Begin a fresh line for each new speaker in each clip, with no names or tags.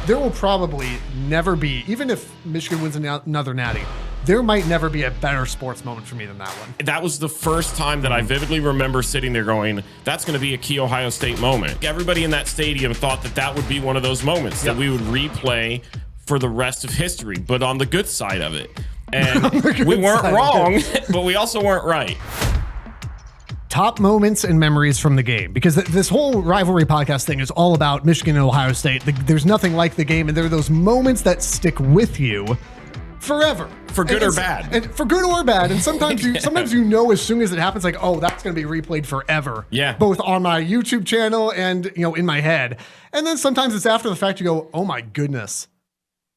there will probably never be, even if Michigan wins another natty, there might never be a better sports moment for me than that one.
That was the first time that I vividly remember sitting there going, that's going to be a key Ohio State moment. Everybody in that stadium thought that that would be one of those moments that we would replay for the rest of history, but on the good side of it. And we weren't wrong, but we also weren't right.
Top moments and memories from the game, because this whole rivalry podcast thing is all about Michigan and Ohio State. There's nothing like the game, and there are those moments that stick with you forever,
for good or bad.
And for good or bad. And sometimes you know as soon as it happens, like, oh, that's going to be replayed forever.
Yeah.
Both on my YouTube channel and in my head. And then sometimes it's after the fact you go, oh my goodness,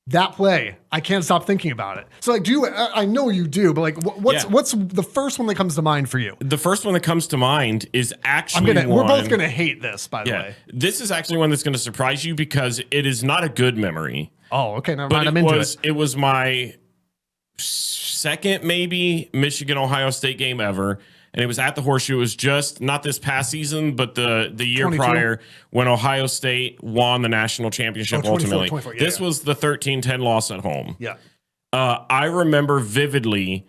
that play, I can't stop thinking about it. So like, I know you do, but like, what's the first one that comes to mind for you?
The first one that comes to mind is actually
we're both gonna hate this, by the way.
This is actually one that's going to surprise you because it is not a good memory.
Oh, okay, never mind. I'm into it.
It was my second, maybe, Michigan Ohio State game ever. And it was at the Horseshoe. It was just not this past season, but the year 22? Prior when Ohio State won the national championship ultimately. 24, this was the 13-10 loss at home.
Yeah.
I remember vividly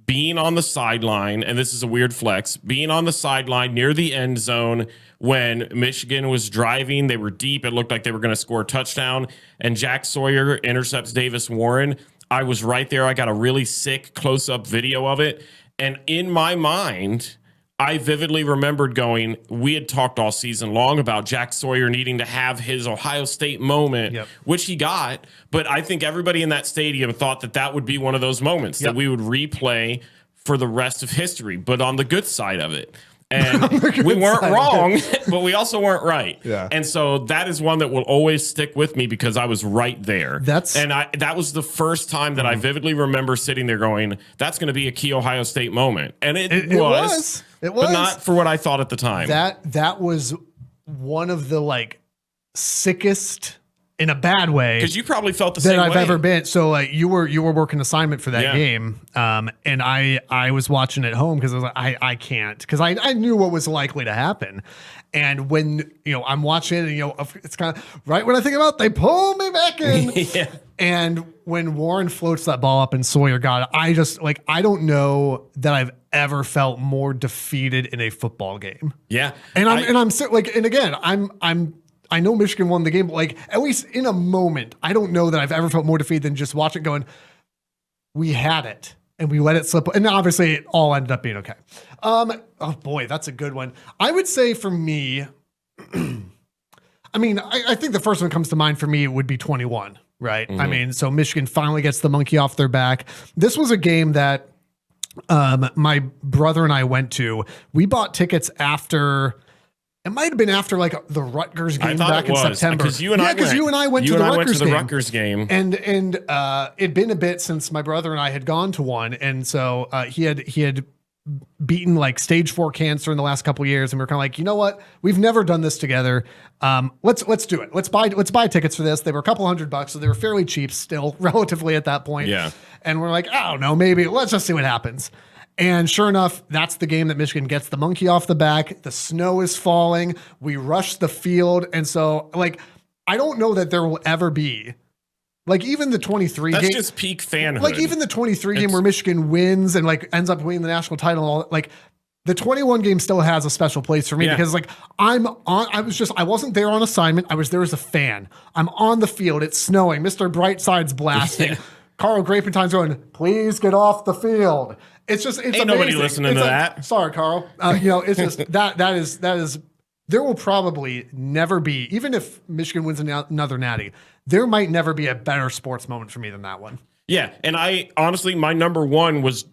being on the sideline, and this is a weird flex, being on the sideline near the end zone when Michigan was driving. They were deep. It looked like they were going to score a touchdown, and Jack Sawyer intercepts Davis Warren. I was right there. I got a really sick close-up video of it. And in my mind, I vividly remembered going, we had talked all season long about Jack Sawyer needing to have his Ohio State moment, which he got. But I think everybody in that stadium thought that that would be one of those moments that we would replay for the rest of history, but on the good side of it. And we weren't wrong, but we also weren't right.
Yeah.
And so that is one that will always stick with me because I was right there. That was the first time that I vividly remember sitting there going, that's going to be a key Ohio State moment. And it was. But not for what I thought at the time.
That was one of the like sickest, in a bad way,
because you probably felt the same way
I've ever been. So like you were working assignment for that game, and I was watching at home because I was like, I can't, because I knew what was likely to happen. And when I'm watching it, and it's kind of right when I think about it, they pull me back in. And when Warren floats that ball up and Sawyer got it, I just I don't know that I've ever felt more defeated in a football game.
Yeah.
And I know Michigan won the game, but at least in a moment, I don't know that I've ever felt more defeated than just watching going, we had it and we let it slip. And obviously it all ended up being okay. Oh boy, that's a good one. I would say for me, I mean, I think the first one that comes to mind for me would be 21, right? Mm-hmm. I mean, so Michigan finally gets the monkey off their back. This was a game that my brother and I went to. We bought tickets after... It might have been after the Rutgers game back in September.
Because you and I went to the Rutgers game.
And it'd been a bit since my brother and I had gone to one. And so he had beaten stage 4 cancer in the last couple of years. And we were kind of like, you know what? We've never done this together. Let's do it. Let's buy tickets for this. They were a couple $100, so they were fairly cheap still, relatively at that point.
Yeah.
And we're like, I don't know, maybe let's just see what happens. And sure enough, that's the game that Michigan gets the monkey off the back. The snow is falling. We rush the field. And so, I don't know that there will ever be, even the 23 game.
That's just peak fanhood.
Even the 23 game where Michigan wins and, ends up winning the national title and all, the 21 game still has a special place for me because, I wasn't there on assignment. I was there as a fan. I'm on the field. It's snowing. Mr. Brightside's blasting. Carl Grapentine's going, please get off the field. It's just, it's
Ain't
amazing.
Nobody listening to that.
Sorry, Carl. It's just that is, there will probably never be, even if Michigan wins another natty, there might never be a better sports moment for me than that one.
Yeah. And I honestly, my number one was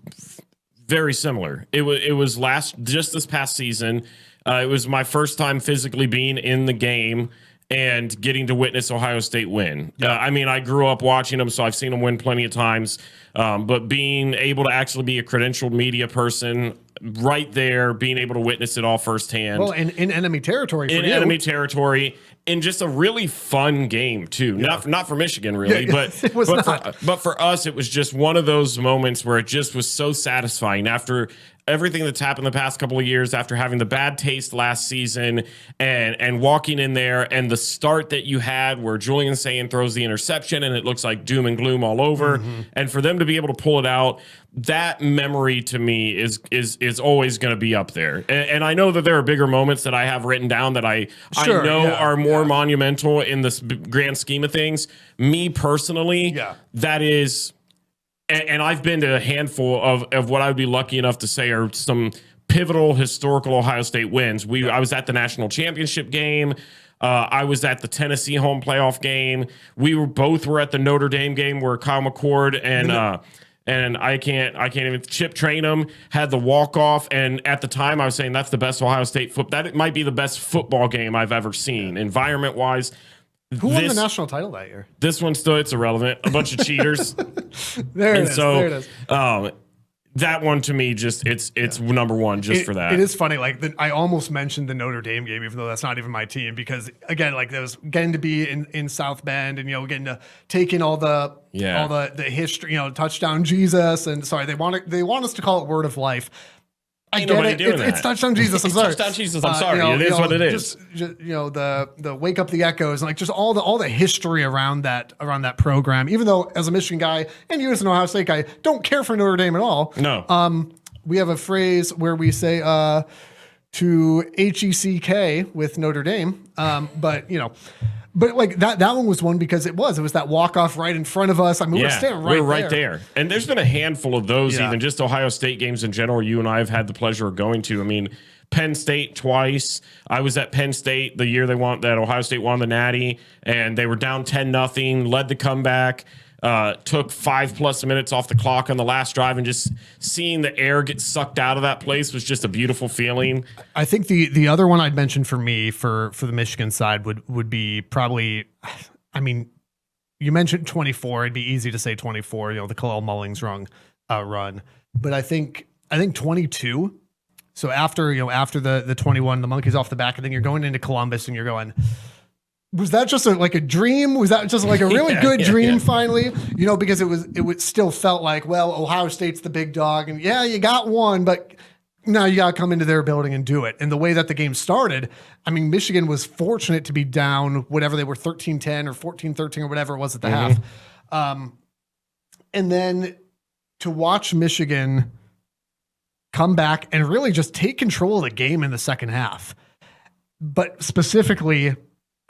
very similar. It was just this past season. It was my first time physically being in the game and getting to witness Ohio State win.
Yeah.
I mean, I grew up watching them, so I've seen them win plenty of times. But being able to actually be a credentialed media person right there, being able to witness it all firsthand.
Well, in enemy territory.
Enemy territory, in just a really fun game too. Yeah. Not for Michigan really, but for us, it was just one of those moments where it just was so satisfying after everything that's happened the past couple of years after having the bad taste last season and walking in there and the start that you had where Julian Sayin throws the interception and it looks like doom and gloom all over. And for them to be able to pull it out, that memory to me is always going to be up there. And I know that there are bigger moments that I have written down that I know are more monumental in this grand scheme of things. Me personally, that is, and I've been to a handful of what I would be lucky enough to say are some pivotal historical Ohio State wins. I was at the national championship game. I was at the Tennessee home playoff game. We were at the Notre Dame game where Kyle McCord and I can't even Chip Trainum had the walk-off. And at the time I was saying that's the best Ohio State football. That might be the best football game I've ever seen environment-wise.
Who won the national title that year?
This one still, it's irrelevant. A bunch of cheaters.
There it is.
That one to me, just it's number one just for that.
It is funny. Like I almost mentioned the Notre Dame game, even though that's not even my team, because again, like there was getting to be in South Bend and getting to take in all the history, touchdown Jesus, and sorry they want us to call it Word of Life. I get it. It's touchdown Jesus. I'm sorry.
Touchdown Jesus. I'm sorry. It is what it is.
Just the wake up the echoes and like just all the history around that program. Even though as a Michigan guy and you as an Ohio State guy don't care for Notre Dame at all.
No.
We have a phrase where we say to HECK with Notre Dame. But like that one was one because it was that walk off right in front of us. I mean, we were standing right there.
And there's been a handful of those, even just Ohio State games in general. You and I have had the pleasure of going to. I mean, Penn State twice. I was at Penn State the year that Ohio State won the Natty, and they were down 10-0, led the comeback. Took 5+ minutes off the clock on the last drive, and just seeing the air get sucked out of that place was just a beautiful feeling.
I think the other one I'd mention for me for the Michigan side would be probably, I mean, you mentioned 24. It'd be easy to say 24. The Kalel Mullings run, but I think 22. So after the 21, the monkeys off the back, and then you're going into Columbus, and you're going. Was that just like a dream? Was that just like a really good dream finally? Because it still felt like, well, Ohio State's the big dog and you got one, but now you got to come into their building and do it. And the way that the game started, I mean, Michigan was fortunate to be down whatever they were 13-10 or 14-13 or whatever it was at the half. And then to watch Michigan come back and really just take control of the game in the second half. But specifically,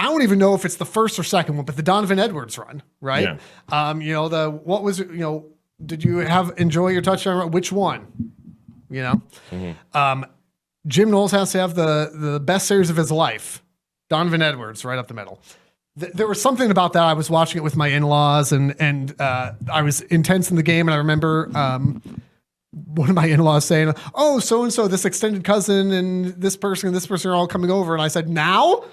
I don't even know if it's the first or second one, but the Donovan Edwards run, right? Yeah. Did you enjoy your touchdown run? Which one? Jim Knowles has to have the best series of his life. Donovan Edwards, right up the middle. There was something about that. I was watching it with my in-laws, and I was intense in the game, and I remember one of my in-laws saying, "Oh, so-and-so, this extended cousin and this person are all coming over." And I said, "Now?"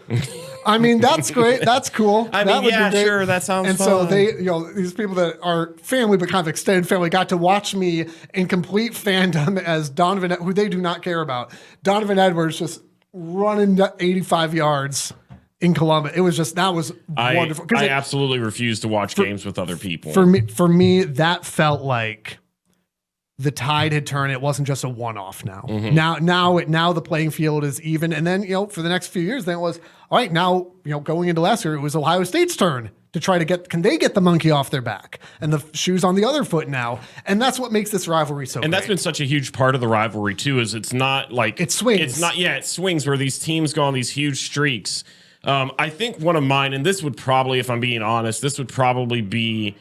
I mean, that's great. That's cool.
I mean, yeah, sure. That sounds
fun. So they, these people that are family, but kind of extended family, got to watch me in complete fandom as Donovan, who they do not care about. Donovan Edwards just running 85 yards in Columbus. It was just, that was wonderful.
I absolutely refuse to watch games with other people.
For me, that felt like the tide had turned. It wasn't just a one-off now. Now the playing field is even. And then, for the next few years, then it was, all right, now, going into last year, it was Ohio State's turn to try to can they get the monkey off their back and the shoes on the other foot now. And that's what makes this rivalry so great.
And that's been such a huge part of the rivalry too, is it's not like
it swings.
It's not, it swings where these teams go on these huge streaks. I think one of mine, and this would probably, if I'm being honest, this would probably be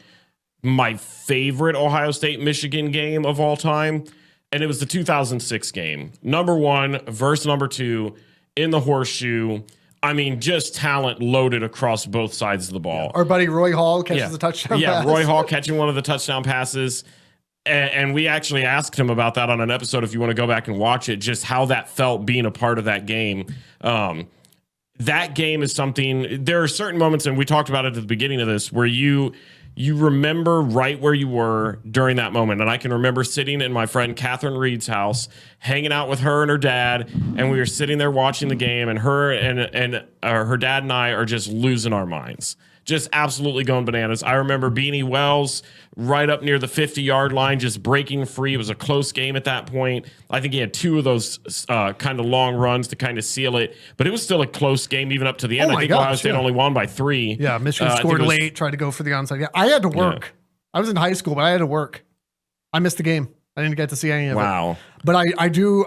my favorite Ohio State-Michigan game of all time, and it was the 2006 game. Number 1 versus number 2 in the horseshoe. I mean, just talent loaded across both sides of the ball.
Our buddy Roy Hall catches the touchdown pass.
Roy Hall catching one of the touchdown passes. And we actually asked him about that on an episode, if you want to go back and watch it, just how that felt being a part of that game. That game is something, there are certain moments, and we talked about it at the beginning of this, where you remember right where you were during that moment. And I can remember sitting in my friend Catherine Reed's house, hanging out with her and her dad, and we were sitting there watching the game, and her dad and I are just losing our minds. just absolutely going bananas. I remember Beanie Wells right up near the 50-yard line, just breaking free. It was a close game at that point. I think he had 2 of those kind of long runs to kind of seal it, but it was still a close game even up to the end. I think Ohio State only won by 3.
Yeah, Michigan scored late, tried to go for the onside. Yeah, I had to work. Yeah. I was in high school, but I had to work. I missed the game. I didn't get to see any of it. But I do,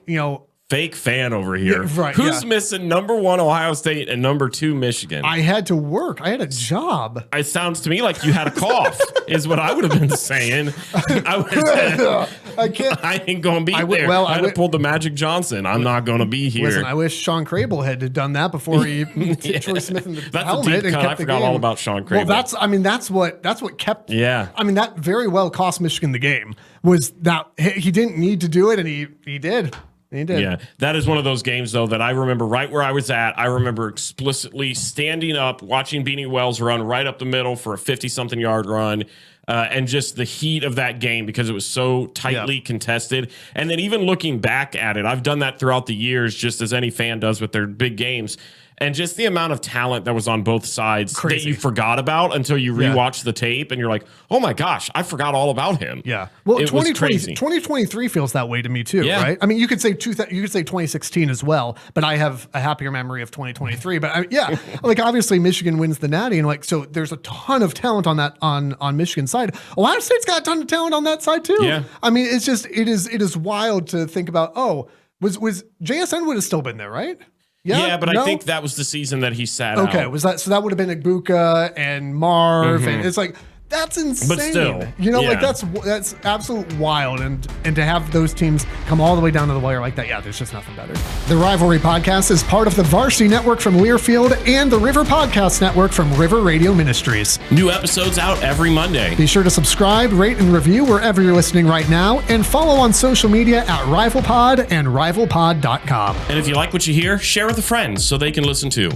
you know.
Fake fan over here.
Yeah, right,
Who's missing number 1 Ohio State and number 2 Michigan?
I had to work. I had a job.
It sounds to me like you had a cough, is what I would have been saying.
I can't.
I ain't going to be there. Well, I had to pull the Magic Johnson. I'm not going to be here.
Listen, I wish Sean Crable had done that before he hit Troy Smith in the helmet and kept
I forgot all about Sean Crable.
Well, that's what kept.
Yeah.
I mean, that very well cost Michigan the game. Was that he didn't need to do it, and he did. He did.
Yeah, that is one of those games, though, that I remember right where I was at. I remember explicitly standing up, watching Beanie Wells run right up the middle for a 50-something yard run, and just the heat of that game because it was so tightly contested. And then even looking back at it, I've done that throughout the years, just as any fan does with their big games. And just the amount of talent that was on both sides that you forgot about until you rewatch the tape and you're like, oh my gosh, I forgot all about him.
Yeah. Well, 2023 feels that way to me too, right? I mean, you could say 2016 as well, but I have a happier memory of 2023. But like obviously Michigan wins the Natty, and like so there's a ton of talent on that on Michigan's side. Ohio State's got a ton of talent on that side too.
Yeah.
I mean, it's just it is wild to think about. Oh, was JSN would have still been there, right?
Yeah, but I think that was the season that he sat out.
Okay, was that so? That would have been Ibuka and Marv, and it's like that's insane.
But still,
you know, like that's absolute wild, and to have those teams come all the way down to the wire like that, there's just nothing better. The Rivalry Podcast is part of the Varsity Network from Learfield and the River Podcast Network from River Radio Ministries.
New episodes out every Monday.
Be sure to subscribe, rate, and review wherever you're listening right now, and follow on social media at RivalPod and RivalPod.com.
And if you like what you hear, share with a friend so they can listen too.